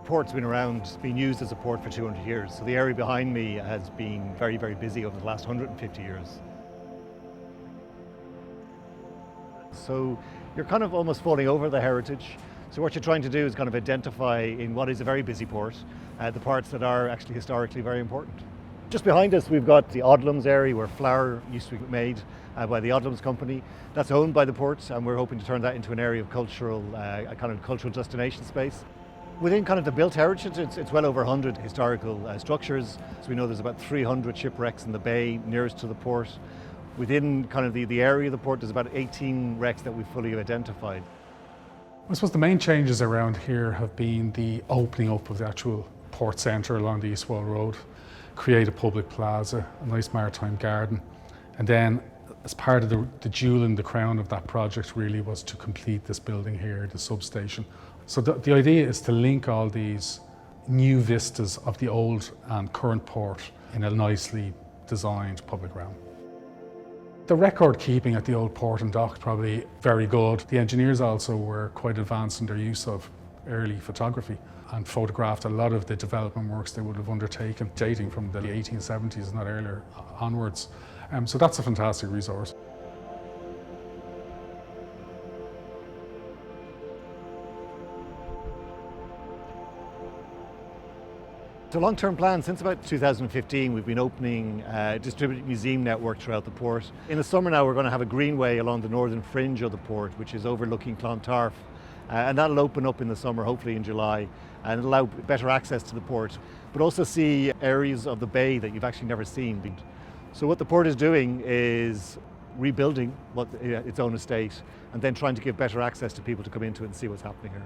port's been around, it's been used as a port for 200 years. So the area behind me has been very, very busy over the last 150 years. So you're kind of almost falling over the heritage. So what you're trying to do is kind of identify in what is a very busy port, the parts that are actually historically very important. Just behind us we've got the Odlums area where flour used to be made by the Odlums Company. That's owned by the port, and we're hoping to turn that into an area of cultural, a kind of cultural destination space. Within kind of the built heritage, it's well over 100 historical structures. So we know there's about 300 shipwrecks in the bay nearest to the port. Within kind of the area of the port, there's about 18 wrecks that we've fully identified. I suppose the main changes around here have been the opening up of the actual port centre along the East Wall Road, create a public plaza, a nice maritime garden, and then as part of the jewel in the crown of that project really was to complete this building here, the substation. So the idea is to link all these new vistas of the old and current port in a nicely designed public realm. The record keeping at the old port and dock probably very good. The engineers also were quite advanced in their use of early photography and photographed a lot of the development works they would have undertaken, dating from the 1870s, not earlier onwards. So that's a fantastic resource. So long-term plan, since about 2015, we've been opening a distributed museum network throughout the port. In the summer now, we're going to have a greenway along the northern fringe of the port, which is overlooking Clontarf. And that'll open up in the summer, hopefully in July, and allow better access to the port, but also see areas of the bay that you've actually never seen. So what the port is doing is rebuilding its own estate and then trying to give better access to people to come into it and see what's happening here.